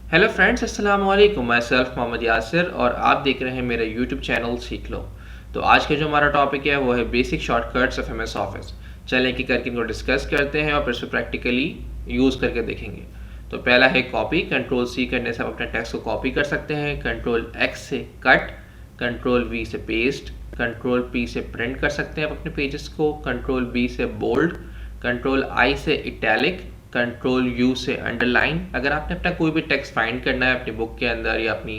Hello friends, अस्सलाम वालेकुम। मैं सेल्फ मोहम्मद यासिर और आप देख रहे हैं मेरा यूट्यूब चैनल सीख लो। तो आज का जो हमारा टॉपिक है वो है basic shortcuts of MS office. चलें कि करके इनको डिस्कस करते हैं और फिर से प्रैक्टिकली यूज़ करके देखेंगे। तो पहला है कॉपी। कंट्रोल सी करने से हम अपने टेक्स्ट को कॉपी कर सकते हैं। कंट्रोल एक्स से कट, कंट्रोल वी से पेस्ट, कंट्रोल पी से प्रिंट कर सकते हैं आप अपने पेजेस को, कंट्रोल बी से बोल्ड, कंट्रोल आई से इटैलिक, कंट्रोल यू से अंडरलाइन। अगर आपने अपना कोई भी टेक्स्ट फाइंड करना है अपनी बुक के अंदर या अपनी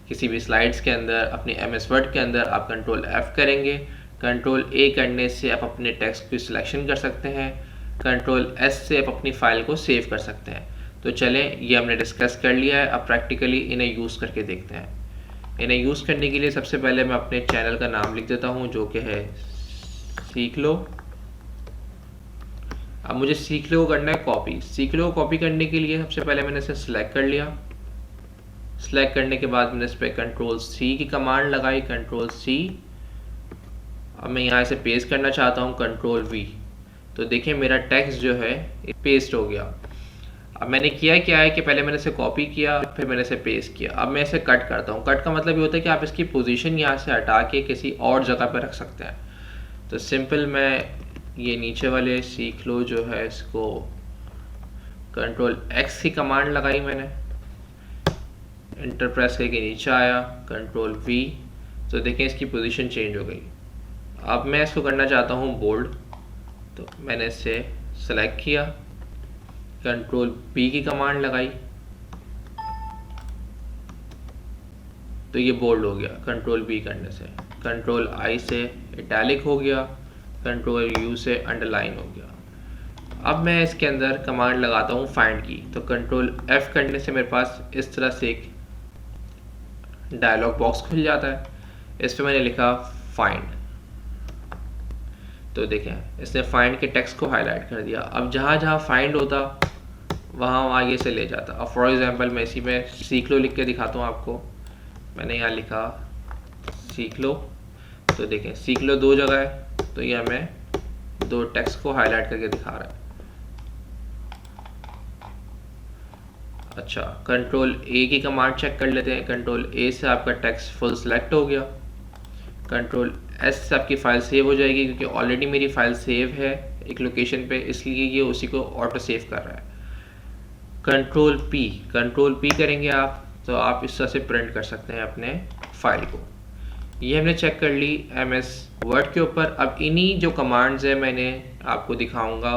किसी भी स्लाइड्स के अंदर, अपने एमएस वर्ड के अंदर, आप कंट्रोल एफ करेंगे। कंट्रोल ए करने से आप अपने टेक्स्ट की सिलेक्शन कर सकते हैं। कंट्रोल एस से आप अपनी फाइल को सेव कर सकते हैं। तो चलें, ये हमने डिस्कस कर लिया है, अब प्रैक्टिकली इन्हें यूज़ करके देखते हैं। इन्हें यूज़ करने के लिए सबसे पहले मैं अपने चैनल का नाम लिख देता हूँ, जो कि है सीख लो। अब मुझे सीख लो को करना है कॉपी। सीख लो को कॉपी करने के लिए सबसे पहले मैंने इसे सिलेक्ट कर लिया। सिलेक्ट करने के बाद मैंने इस पर कंट्रोल सी की कमांड लगाई, कंट्रोल सी। अब मैं यहाँ से पेस्ट करना चाहता हूँ, कंट्रोल वी। तो देखिए मेरा टेक्स्ट जो है पेस्ट हो गया। अब मैंने किया क्या है कि पहले मैंने इसे कॉपी किया, फिर मैंने इसे पेस्ट किया। अब मैं इसे कट करता हूँ। कट का मतलब ये होता है कि आप इसकी पोजीशन यहाँ से हटा के किसी और जगह पर रख सकते हैं। तो सिंपल मैं ये नीचे वाले सीख लो जो है इसको कंट्रोल एक्स की कमांड लगाई मैंने, इंटर प्रेस करके नीचे आया, कंट्रोल वी। तो देखें इसकी पोजीशन चेंज हो गई। अब मैं इसको करना चाहता हूँ बोल्ड। तो मैंने इसे सेलेक्ट किया, कंट्रोल बी की कमांड लगाई, तो ये बोल्ड हो गया कंट्रोल बी करने से। कंट्रोल आई से इटैलिक हो गया, कंट्रोल यू से अंडरलाइन हो गया। अब मैं इसके अंदर कमांड लगाता हूँ फाइंड की। तो कंट्रोल एफ करने से मेरे पास इस तरह से एक डायलॉग बॉक्स खुल जाता है। इस पर मैंने लिखा फाइंड। तो देखें इसने फाइंड के टेक्स्ट को हाईलाइट कर दिया। अब जहाँ जहाँ फाइंड होता वहाँ आगे से ले जाता। अब फॉर एग्जांपल मैं इसी में सीख लो लिख के दिखाता हूँ आपको। मैंने यहाँ लिखा सीख लो। तो देखें सीख लो दो जगह है, तो ये हमें दो टेक्स्ट को हाईलाइट करके दिखा रहा है। अच्छा, कंट्रोल ए की कमांड चेक कर लेते हैं। कंट्रोल ए से आपका टेक्स्ट फुल सेलेक्ट हो गया। कंट्रोल एस से आपकी फ़ाइल सेव हो जाएगी, क्योंकि ऑलरेडी मेरी फ़ाइल सेव है एक लोकेशन पे, इसलिए ये उसी को ऑटो सेव कर रहा है। कंट्रोल पी करेंगे आप तो आप इस तरह से प्रिंट कर सकते हैं अपने फाइल को। ये हमने चेक कर ली एमएस वर्ड के ऊपर। अब इन्हीं जो कमांड्स है मैंने आपको दिखाऊंगा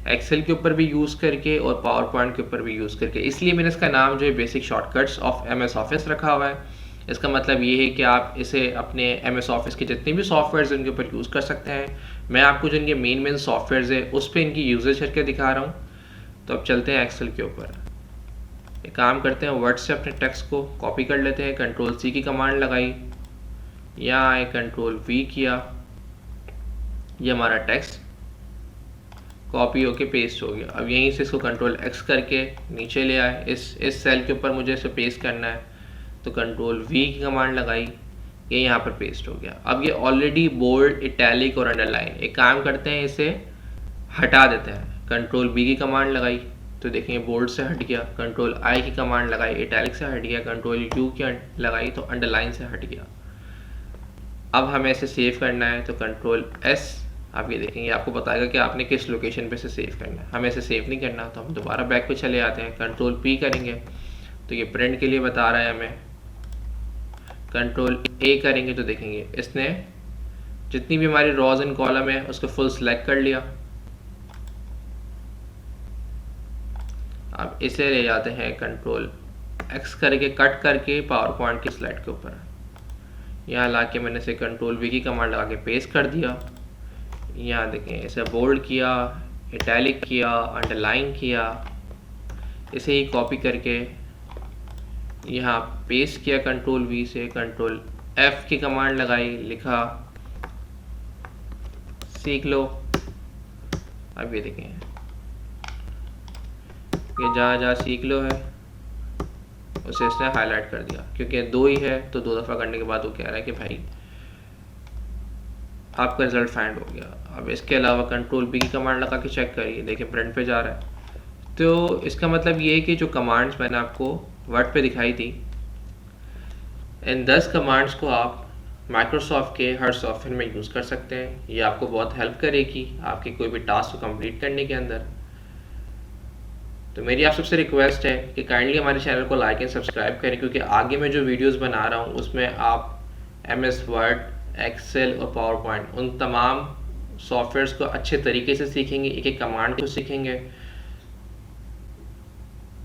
एक्सेल के ऊपर भी यूज़ करके और पावर पॉइंट के ऊपर भी यूज़ करके। इसलिए मैंने इसका नाम जो है basic shortcuts of MS office रखा हुआ है। इसका मतलब ये है कि आप इसे अपने एमएस ऑफिस के जितने भी सॉफ्टवेयर इनके ऊपर यूज़ कर सकते हैं। मैं आपको जो इनके मेन सॉफ्टवेयर है उस पर इनकी यूजेज करके दिखा रहा हूँ। तो अब चलते हैं एक्सेल के ऊपर। एक काम करते हैं, वर्ड से अपने टेक्स्ट को कॉपी कर लेते हैं। कंट्रोल सी की कमांड लगाई, यहाँ आए कंट्रोल वी किया, ये हमारा टेक्स्ट कॉपी होके पेस्ट हो गया। अब यहीं से इसको कंट्रोल एक्स करके नीचे ले आए, इस सेल के ऊपर मुझे इसे पेस्ट करना है। तो कंट्रोल वी की कमांड लगाई, ये यहाँ पर पेस्ट हो गया। अब ये ऑलरेडी बोल्ड, इटैलिक और अंडरलाइन। एक काम करते हैं, इसे हटा देते हैं। कंट्रोल बी की कमांड लगाई तो देखेंगे बोल्ड से हट गया। कंट्रोल आई की कमांड लगाई, इटैलिक से हट गया। कंट्रोल यू की लगाई तो अंडरलाइन से हट गया। अब हमें इसे सेव करना है, तो कंट्रोल एस। आप ये देखेंगे आपको बताएगा कि आपने किस लोकेशन पे से सेव करना है। हमें इसे सेव नहीं करना, तो हम दोबारा बैक पे चले आते हैं। कंट्रोल पी करेंगे तो ये प्रिंट के लिए बता रहा है हमें। कंट्रोल ए करेंगे तो देखेंगे इसने जितनी भी हमारी रॉज एंड कॉलम है उसको फुल सेलेक्ट कर लिया। अब इसे ले जाते हैं कंट्रोल एक्स करके कट करके पावर पॉइंट की स्लाइड के ऊपर। यहाँ ला के मैंने इसे कंट्रोल वी की कमांड लगा के पेस्ट कर दिया। यहाँ देखें इसे बोल्ड किया, इटैलिक किया, अंडरलाइन किया। इसे ही कॉपी करके यहाँ पेस्ट किया कंट्रोल वी से। कंट्रोल एफ की कमांड लगाई, लिखा सीख लो। अब ये देखें ये जहाँ जहाँ सीख लो है उसे इसने हाईलाइट कर दिया, क्योंकि दो ही है तो दो दफ़ा करने के बाद वो कह रहा है कि भाई आपका रिजल्ट फाइंड हो गया। अब इसके अलावा कंट्रोल बी की कमांड लगा के चेक करिए, देखिए प्रिंट पे जा रहा है। तो इसका मतलब ये है कि जो कमांड्स मैंने आपको वर्ड पे दिखाई थी। इन 10 कमांड्स को आप माइक्रोसॉफ्ट के हर सॉफ्टवेयर में यूज़ कर सकते हैं। ये आपको बहुत हेल्प करेगी आपके कोई भी टास्क को कंप्लीट करने के अंदर। तो मेरी आप सबसे रिक्वेस्ट है कि काइंडली हमारे चैनल को लाइक एंड सब्सक्राइब करें, क्योंकि आगे मैं जो वीडियोस बना रहा हूँ उसमें आप MS वर्ड, एक्सेल और पावर पॉइंट उन तमाम सॉफ्टवेयर्स को अच्छे तरीके से सीखेंगे, एक एक कमांड को सीखेंगे।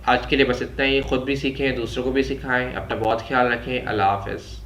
आज के लिए बस इतना ही। खुद भी सीखें, दूसरों को भी सिखाएं। अपना बहुत ख्याल रखें। अल्लाह हाफ़िज़।